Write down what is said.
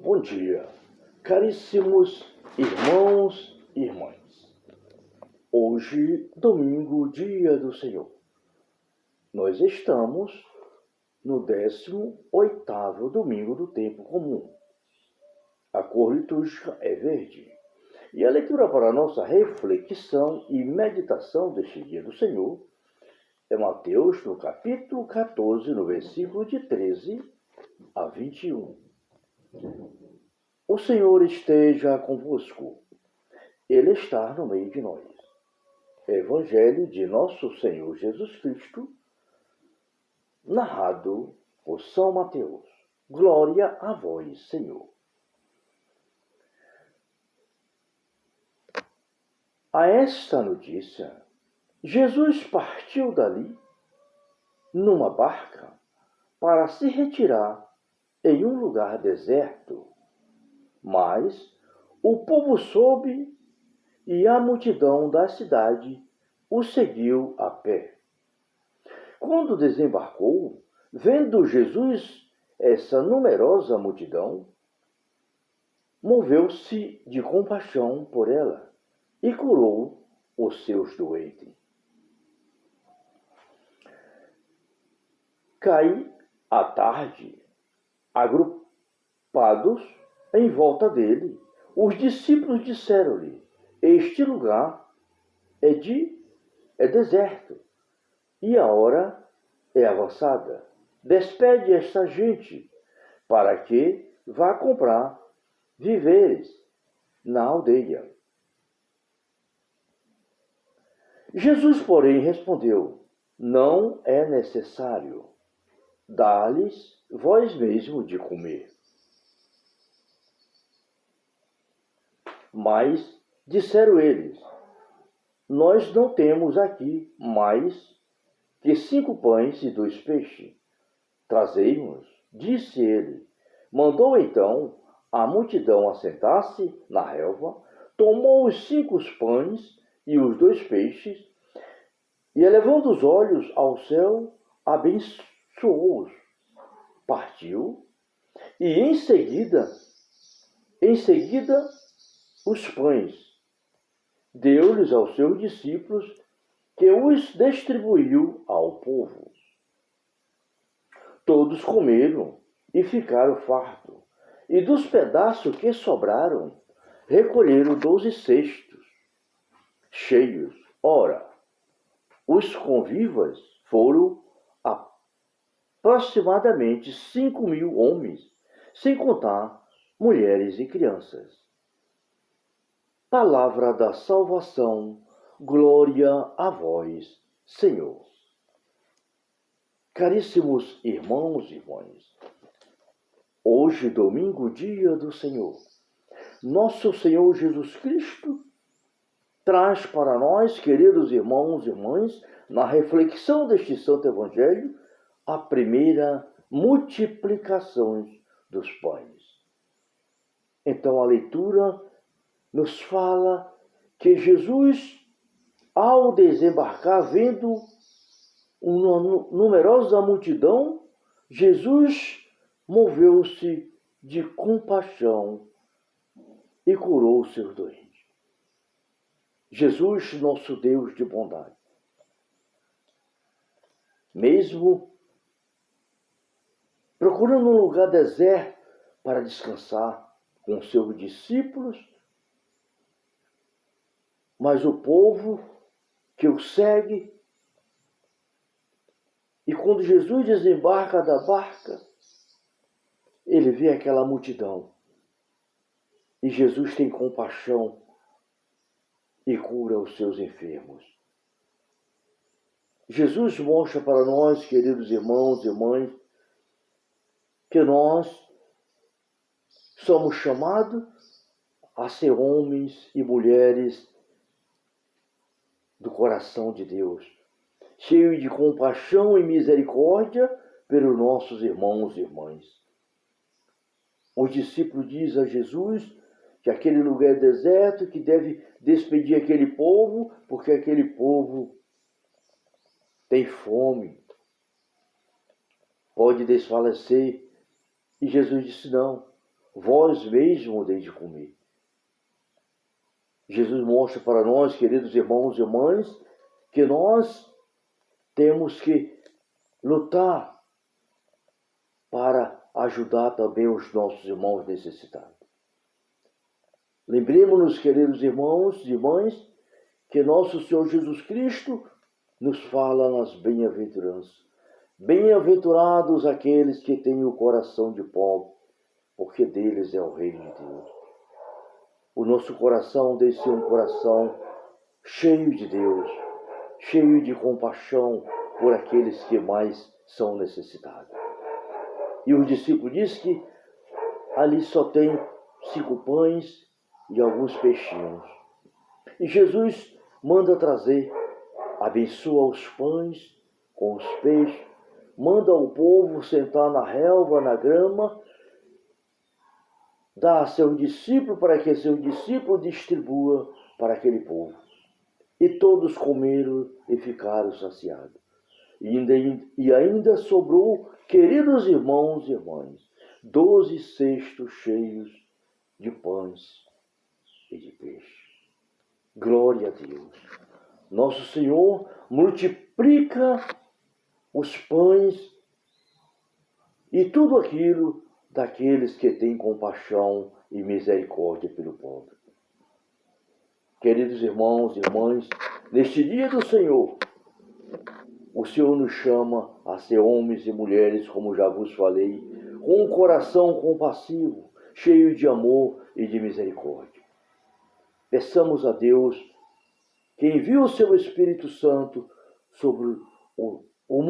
Bom dia, caríssimos irmãos e irmãs. Hoje, domingo, dia do Senhor. Nós estamos no 18º domingo do tempo comum. A cor litúrgica é verde. E a leitura para a nossa reflexão e meditação deste dia do Senhor é Mateus, no capítulo 14, no versículo de 13 a 21. O Senhor esteja convosco. Ele está no meio de nós. Evangelho de nosso Senhor Jesus Cristo, narrado por São Mateus. Glória a vós, Senhor. A esta notícia, Jesus partiu dali numa barca para se retirar em um lugar deserto. Mas o povo soube e a multidão da cidade o seguiu a pé. Quando desembarcou, vendo Jesus essa numerosa multidão, moveu-se de compaixão por ela e curou os seus doentes. Cai a tarde, agrupados em volta dele, os discípulos disseram-lhe: este lugar é deserto e a hora é avançada. Despede esta gente para que vá comprar víveres na aldeia. Jesus, porém, respondeu: não é necessário. Dá-lhes vós mesmo de comer. Mas disseram eles: nós não temos aqui mais que 5 pães e 2 peixes. Trazei-nos, disse ele. Mandou então a multidão assentar-se na relva, tomou os 5 pães e os 2 peixes, e elevando os olhos ao céu, abençoou-os, partiu, e em seguida, os pães deu-lhes aos seus discípulos, que os distribuiu ao povo. Todos comeram e ficaram fartos, e dos pedaços que sobraram, recolheram 12 cestos cheios. Ora, os convivas foram aproximadamente 5.000 homens, sem contar mulheres e crianças. Palavra da salvação, glória a vós, Senhor. Caríssimos irmãos e irmãs, hoje, domingo, dia do Senhor, nosso Senhor Jesus Cristo traz para nós, queridos irmãos e irmãs, na reflexão deste Santo Evangelho, a primeira multiplicação dos pães. Então, a leitura nos fala que Jesus, ao desembarcar, vendo uma numerosa multidão, Jesus moveu-se de compaixão e curou os seus doentes. Jesus, nosso Deus de bondade, mesmo procurando um lugar deserto para descansar com seus discípulos, mas o povo que o segue, e quando Jesus desembarca da barca, ele vê aquela multidão, e Jesus tem compaixão e cura os seus enfermos. Jesus mostra para nós, queridos irmãos e mães, que nós somos chamados a ser homens e mulheres do coração de Deus, cheios de compaixão e misericórdia pelos nossos irmãos e irmãs. Os discípulos dizem a Jesus que aquele lugar é deserto, que deve despedir aquele povo, porque aquele povo tem fome, pode desfalecer. E Jesus disse: não, vós mesmo deis de comer. Jesus mostra para nós, queridos irmãos e irmãs, que nós temos que lutar para ajudar também os nossos irmãos necessitados. Lembremos-nos, queridos irmãos e irmãs, que nosso Senhor Jesus Cristo nos fala nas bem-aventuranças. Bem-aventurados aqueles que têm o coração de pobre, porque deles é o reino de Deus. O nosso coração deve ser um coração cheio de Deus, cheio de compaixão por aqueles que mais são necessitados. E o discípulo diz que ali só tem 5 pães e alguns peixinhos. E Jesus manda trazer, abençoa os pães com os peixes, manda o povo sentar na relva, na grama, dá a seu discípulo para que seu discípulo distribua para aquele povo. E todos comeram e ficaram saciados. E ainda sobrou, queridos irmãos e irmãs, 12 cestos cheios de pães e de peixe. Glória a Deus. Nosso Senhor multiplica os pães e tudo aquilo daqueles que têm compaixão e misericórdia pelo pobre. Queridos irmãos e irmãs, neste dia do Senhor, o Senhor nos chama a ser homens e mulheres, como já vos falei, com um coração compassivo, cheio de amor e de misericórdia. Peçamos a Deus que envie o seu Espírito Santo sobre